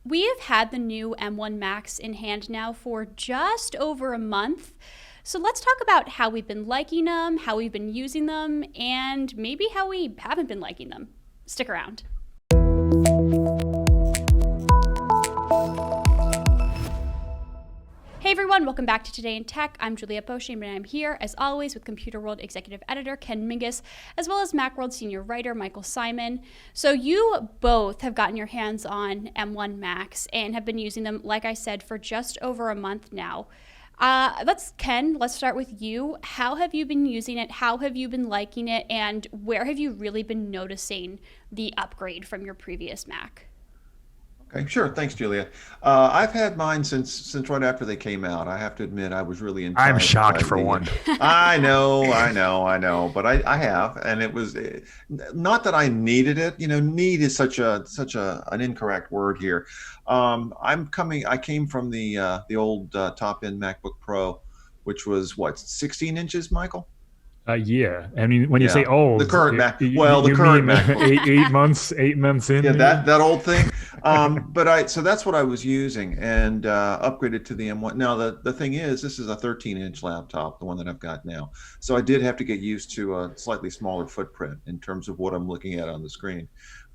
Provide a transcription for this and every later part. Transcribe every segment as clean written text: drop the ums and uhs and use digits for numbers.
We have had the new M1 Macs in hand now for just over a month. So let's talk about how we've been liking them, how we've been using them, and maybe how we haven't been liking them. Stick around. Hey everyone, welcome back to Today in Tech. I'm Juliet and I'm here, as always, with Computerworld Executive Editor Ken Mingis, as well as Macworld Senior Writer Michael Simon. So you both have gotten your hands on M1 Macs and have been using them, like I said, for just over a month now. Ken, let's start with you. How have you been using it? How have you been liking it? And where have you really been noticing the upgrade from your previous Mac? Okay, sure. Thanks, Juliet. I've had mine since right after they came out. I have to admit, I was really I'm enticed shocked by for one. I know, but I have, and it was not that I needed it. Need is such an incorrect word here. I came from the old top-end MacBook Pro, which was what, 16 inches, Michael? Yeah. I mean, when you say Yeah, old, the current Mac. you Well, the current mean MacBook. 8 months in? Yeah, maybe? that old thing. So that's what I was using, and upgraded to the M1. Now the thing is, this is a 13-inch laptop, the one that I've got now. So I did have to get used to a slightly smaller footprint in terms of what I'm looking at on the screen.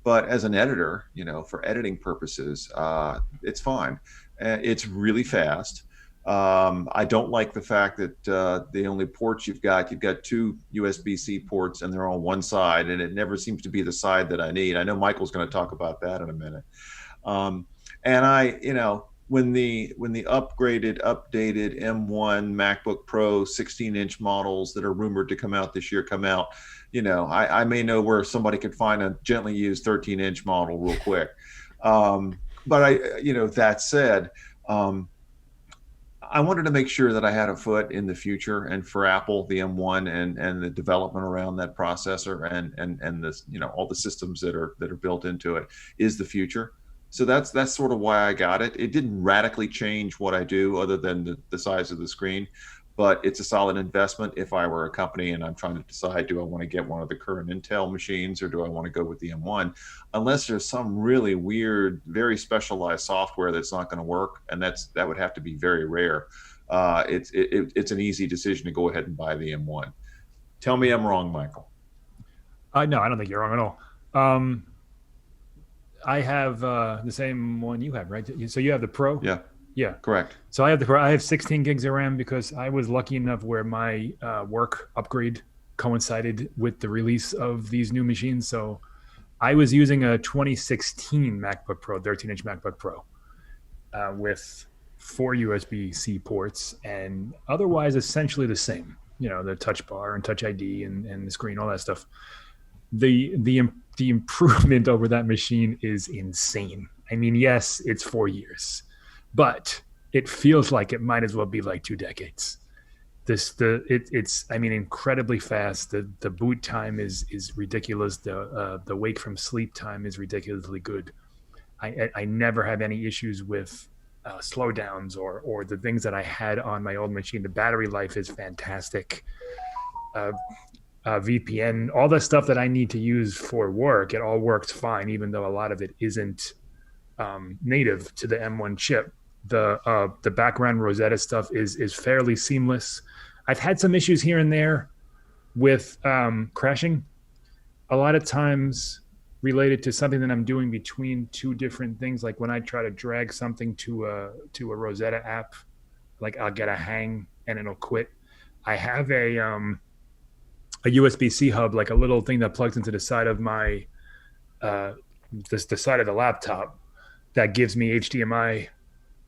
But as an editor, for editing purposes, it's fine. It's really fast. I don't like the fact that the only ports you've got two USB-C ports, and they're on one side, and it never seems to be the side that I need. I know Michael's going to talk about that in a minute. And when the updated M1 MacBook Pro 16-inch models that are rumored to come out this year come out, I may know where somebody could find a gently used 13-inch model real quick. That said, I wanted to make sure that I had a foot in the future, and for Apple, the M1 and the development around that processor and this, all the systems that are built into it is the future. So that's sort of why I got it. It didn't radically change what I do other than the size of the screen, but it's a solid investment if I were a company and I'm trying to decide, do I want to get one of the current Intel machines or do I want to go with the M1? Unless there's some really weird, very specialized software that's not going to work, and that would have to be very rare. It's an easy decision to go ahead and buy the M1. Tell me I'm wrong, Michael. No, I don't think you're wrong at all. I have the same one you have, right? So you have the Pro? Yeah. Yeah. Correct. So I have the Pro. I have 16 gigs of RAM because I was lucky enough where my work upgrade coincided with the release of these new machines. So I was using a 2016 MacBook Pro, 13-inch MacBook Pro, with 4 USB-C ports, and otherwise essentially the same. The touch bar and Touch ID and the screen, all that stuff. The improvement over that machine is insane. I mean, yes, it's 4 years, but it feels like it might as well be like 2 decades. It's incredibly fast. The boot time is ridiculous. The wake from sleep time is ridiculously good. I never have any issues with slowdowns or the things that I had on my old machine. The battery life is fantastic. VPN, all the stuff that I need to use for work, it all works fine, even though a lot of it isn't native to the M1 chip. The background Rosetta stuff is fairly seamless. I've had some issues here and there with crashing, a lot of times related to something that I'm doing between two different things. Like when I try to drag something to a Rosetta app, like I'll get a hang and it'll quit. I have a USB-C hub, like a little thing that plugs into the side of my the side of the laptop that gives me HDMI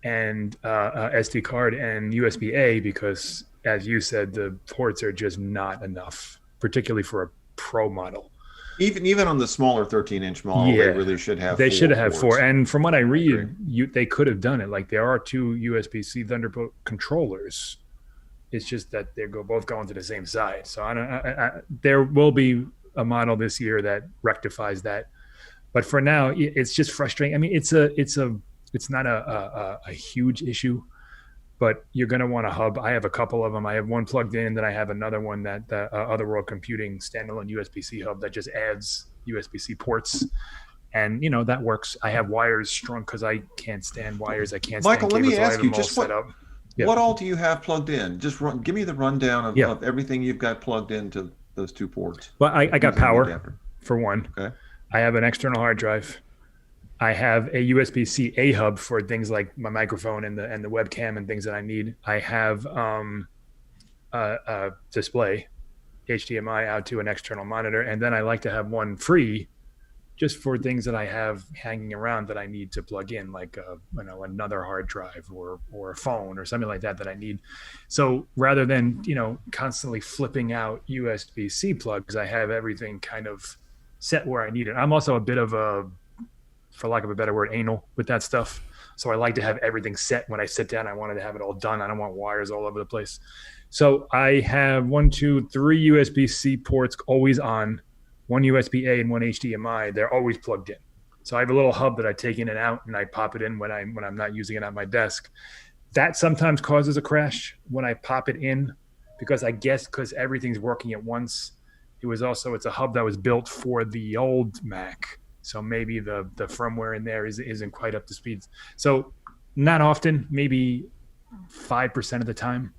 and SD card and USB-A, because as you said, the ports are just not enough, particularly for a Pro model. Even on the smaller 13-inch model, Yeah, they really should have. They should have ports. 4. And from what I I agree. read, they could have done it. Like there are 2 USB-C Thunderbolt controllers. It's just that they both going to the same side. So there will be a model this year that rectifies that. But for now, it's just frustrating. I mean, it's not a huge issue, but you're going to want a hub. I have a couple of them. I have one plugged in, then I have another one that Otherworld Computing standalone USB-C hub that just adds USB-C ports. And that works. I have wires strung because I can't stand wires. I can't Michael, stand let cables. me So I ask have you, them all just set up. Yeah. what all do you have plugged in? Just give me the rundown of, Yeah. of everything you've got plugged into those two ports. Well, I got using the power adapter. for one. Okay. I have an external hard drive. I have a USB-C A hub for things like my microphone and the webcam and things that I need. I have a display, HDMI out to an external monitor, and then I like to have one free, just for things that I have hanging around that I need to plug in, like another hard drive or a phone or something like that I need. So rather than constantly flipping out USB-C plugs, I have everything kind of set where I need it. I'm also a bit of a, for lack of a better word, anal with that stuff. So I like to have everything set when I sit down. I wanted to have it all done. I don't want wires all over the place. So I have 1, 2, 3 USB-C ports always on, one USB-A and one HDMI. They're always plugged in. So I have a little hub that I take in and out, and I pop it in when I'm not using it at my desk. That sometimes causes a crash when I pop it in, because I guess because everything's working at once. It's a hub that was built for the old Mac. So maybe the firmware in there isn't quite up to speed. So not often, maybe 5% of the time,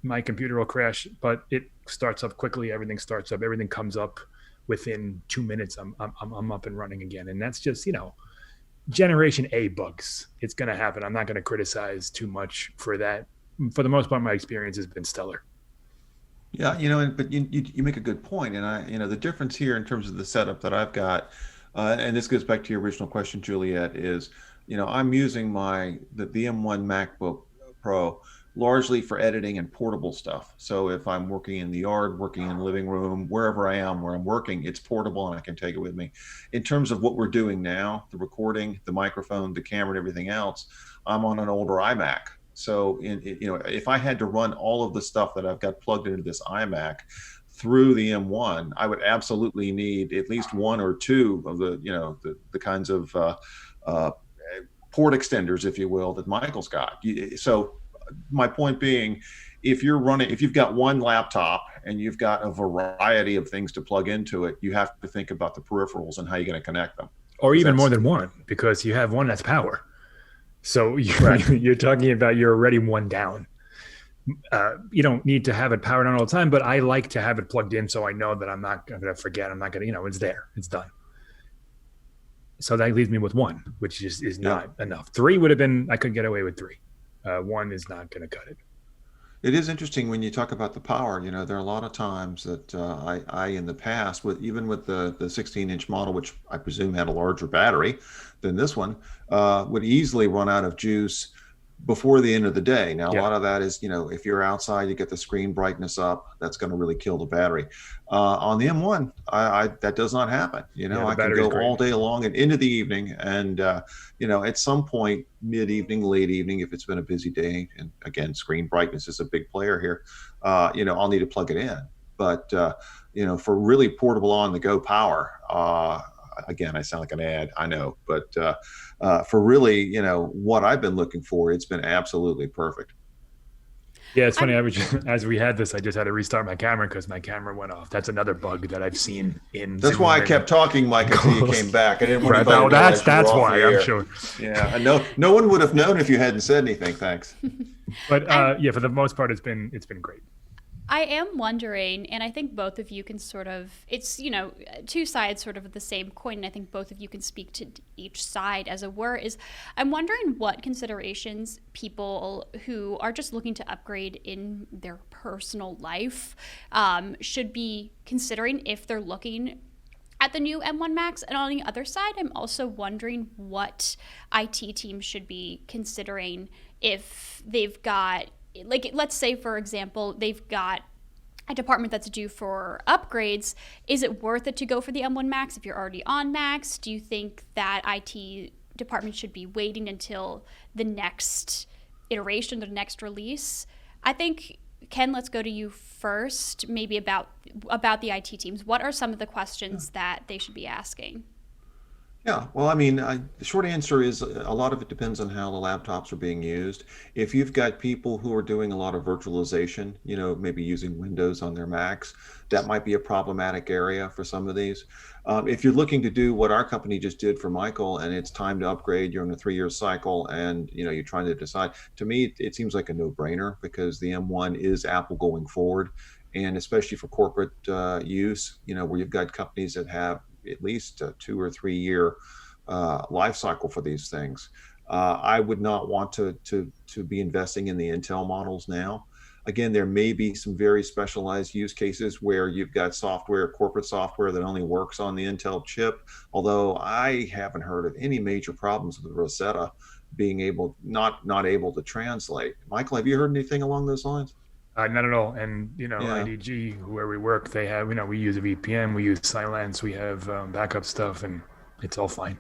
my computer will crash, but it starts up quickly. Everything starts up. Everything comes up within 2 minutes. I'm up and running again. And that's just, generation A bugs. It's going to happen. I'm not going to criticize too much for that. For the most part, my experience has been stellar. Yeah, but you make a good point, and the difference here in terms of the setup that I've got, and this goes back to your original question, Juliet, is, I'm using the M1 MacBook Pro largely for editing and portable stuff. So if I'm working in the yard, working in the living room, wherever I am, where I'm working, it's portable and I can take it with me. In terms of what we're doing now, the recording, the microphone, the camera, and everything else, I'm on an older iMac. So if I had to run all of the stuff that I've got plugged into this iMac through the M1, I would absolutely need at least 1 or 2 of the kinds of port extenders, if you will, that Michael's got. So my point being, if you've got one laptop and you've got a variety of things to plug into it, you have to think about the peripherals and how you're going to connect them. Or even more than one, because you have one that's power. So you're talking about you're already one down. You don't need to have it powered on all the time, but I like to have it plugged in so I know that I'm not going to forget. I'm not going to, it's there. It's done. So that leaves me with 1, which is not enough. 3 would have been, I could get away with 3. 1 is not going to cut it. It is interesting when you talk about the power. There are a lot of times that I in the past, even with the 16-inch model, which I presume had a larger battery than this one, would easily run out of juice before the end of the day. Now, a lot of that is, if you're outside, you get the screen brightness up, that's going to really kill the battery. On the M1, that does not happen. I can go all day long and into the evening. And, at some point, mid-evening, late evening, if it's been a busy day, and again, screen brightness is a big player here, I'll need to plug it in. But, for really portable on-the-go power, again, I sound like an ad, I know, but for really, what I've been looking for, it's been absolutely perfect. Yeah, it's funny. As we had this, I just had to restart my camera because my camera went off. That's another bug that I've seen in. That's why I kept talking, Mike, until you came back. I didn't want to. That's why, I'm sure. Yeah, and no one would have known if you hadn't said anything. Thanks. But for the most part, it's been great. I am wondering, and I think both of you can it's, two sides sort of the same coin, and I think both of you can speak to each side, as it were, is I'm wondering what considerations people who are just looking to upgrade in their personal life should be considering if they're looking at the new M1 Macs. And on the other side, I'm also wondering what IT teams should be considering if they've got, like, let's say, for example, they've got a department that's due for upgrades. Is it worth it to go for the M1 Macs if you're already on Macs? Do you think that IT department should be waiting until the next iteration, the next release? I think, Ken, let's go to you first, maybe about the IT teams. What are some of the questions that they should be asking? Yeah, well, I mean, the short answer is a lot of it depends on how the laptops are being used. If you've got people who are doing a lot of virtualization, maybe using Windows on their Macs, that might be a problematic area for some of these. If you're looking to do what our company just did for Michael, and it's time to upgrade, you're in a 3-year cycle, and you're trying to decide. To me, it seems like a no-brainer because the M1 is Apple going forward, and especially for corporate use, where you've got companies that have at least a 2 or 3 year life cycle for these things. I would not want to be investing in the Intel models now. Again, there may be some very specialized use cases where you've got software, corporate software that only works on the Intel chip. Although I haven't heard of any major problems with Rosetta being not able to translate. Michael, have you heard anything along those lines? Not at all. And, Yeah. IDG, where we work, they have, we use a VPN, we use Silence, we have backup stuff, and it's all fine.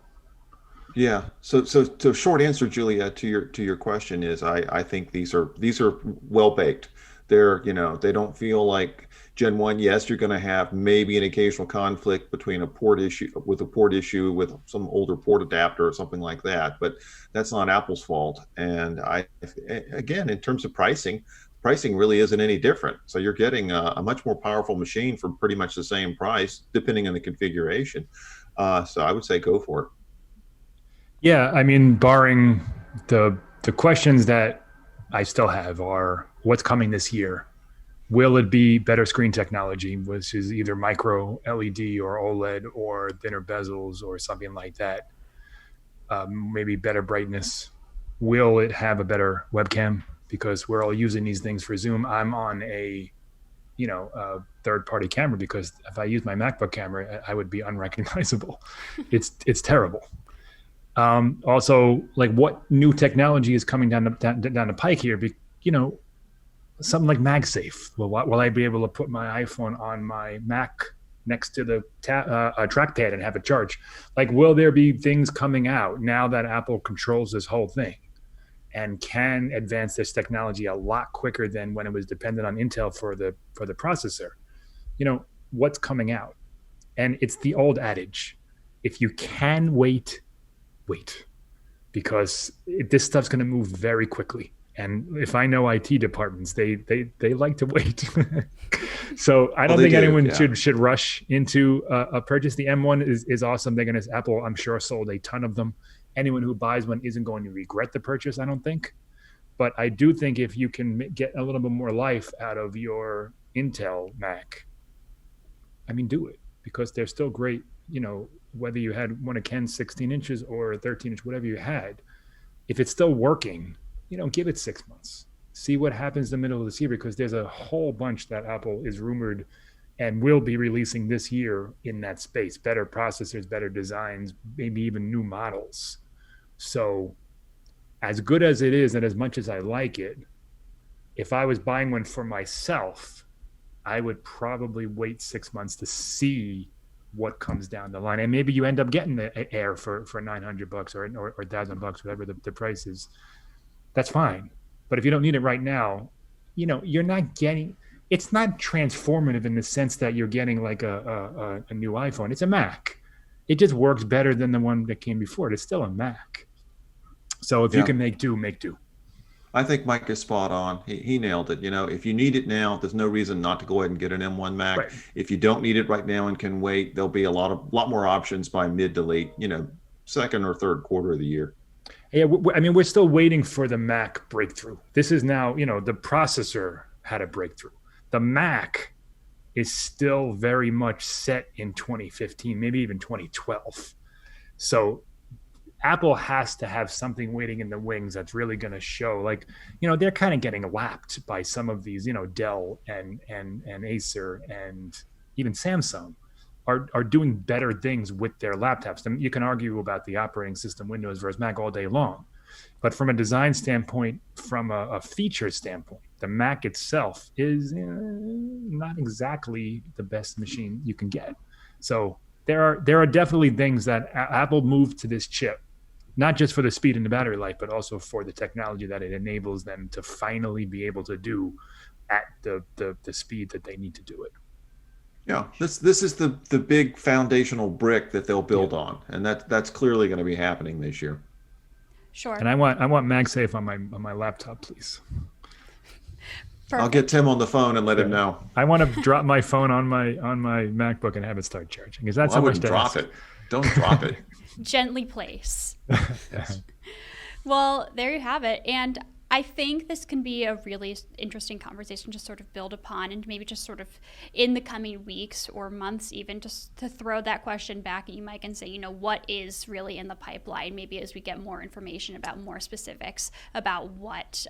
Yeah. So short answer, Juliet, to your question is I think these are well baked. They don't feel like Gen 1. Yes, you're going to have maybe an occasional conflict between a port issue with some older port adapter or something like that, but that's not Apple's fault. And again, in terms of pricing really isn't any different. So you're getting a much more powerful machine for pretty much the same price, depending on the configuration. So I would say go for it. Yeah, I mean, barring the questions that I still have are what's coming this year. Will it be better screen technology, which is either micro LED or OLED or thinner bezels or something like that? Maybe better brightness. Will it have a better webcam? Because we're all using these things for Zoom. I'm on a third-party camera because if I use my MacBook camera, I would be unrecognizable. It's terrible. Also, like what new technology is coming down the pike here? Something like MagSafe. Will I be able to put my iPhone on my Mac next to the trackpad and have it charge? Like, will there be things coming out now that Apple controls this whole thing and can advance this technology a lot quicker than when it was dependent on Intel for the processor? What's coming out? And it's the old adage: if you can wait, because this stuff's going to move very quickly. And if I know IT departments, they like to wait. So I don't think anyone should rush into a purchase. The M1 is awesome. Apple, I'm sure, sold a ton of them. Anyone who buys one isn't going to regret the purchase, I don't think. But I do think if you can get a little bit more life out of your Intel Mac, I mean, do it, because they're still great. Whether you had one of Ken's 16 inches or 13 inch, whatever you had, if it's still working, give it 6 months. See what happens in the middle of this year, because there's a whole bunch that Apple is rumored and will be releasing this year in that space. Better processors, better designs, maybe even new models. So as good as it is and as much as I like it, if I was buying one for myself, I would probably wait 6 months to see what comes down the line. And maybe you end up getting the Air for $900 or $1,000, whatever the price is. That's fine. But if you don't need it right now, you're not getting, it's not transformative in the sense that you're getting like a new iPhone. It's a Mac. It just works better than the one that came before it. It's still a Mac. So if you can make do, make do. I think Mike is spot on. He nailed it. If you need it now, there's no reason not to go ahead and get an M1 Mac. Right. If you don't need it right now and can wait, there'll be a lot more options by mid to late, second or third quarter of the year. Yeah, we're still waiting for the Mac breakthrough. This is now, the processor had a breakthrough. The Mac is still very much set in 2015, maybe even 2012. So Apple has to have something waiting in the wings that's really going to show, like, they're kind of getting lapped by some of these, Dell and Acer and even Samsung are doing better things with their laptops. You can argue about the operating system, Windows versus Mac, all day long. But from a design standpoint, from a feature standpoint, the Mac itself is not exactly the best machine you can get. So there are definitely things that Apple moved to this chip, not just for the speed and the battery life, but also for the technology that it enables them to finally be able to do at the speed that they need to do it. Yeah, this is the big foundational brick that they'll build on, and that's clearly going to be happening this year. Sure. And I want MagSafe on my laptop, please. Perfect. I'll get Tim on the phone and let him know. I want to drop my phone on my MacBook and have it start charging. Is that Well, so I much wouldn't to drop ask? it. Don't drop it. Gently place. Yes. Well, there you have it. And I think this can be a really interesting conversation to sort of build upon, and maybe just sort of in the coming weeks or months even, just to throw that question back at you, Mike, and say, you know, what is really in the pipeline, maybe as we get more information about more specifics about what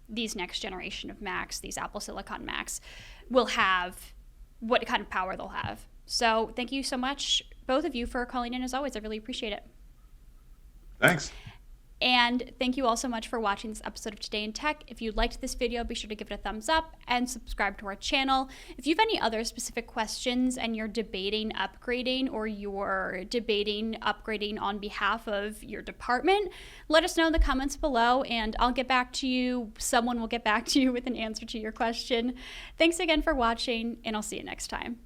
these next generation of Macs, these Apple Silicon Macs, will have, what kind of power they'll have. So thank you so much, both of you, for calling in as always. I really appreciate it. Thanks. And thank you all so much for watching this episode of Today in Tech. If you liked this video, be sure to give it a thumbs up and subscribe to our channel. If you have any other specific questions and you're debating upgrading, or you're debating upgrading on behalf of your department, let us know in the comments below and I'll get back to you. Someone will get back to you with an answer to your question. Thanks again for watching, and I'll see you next time.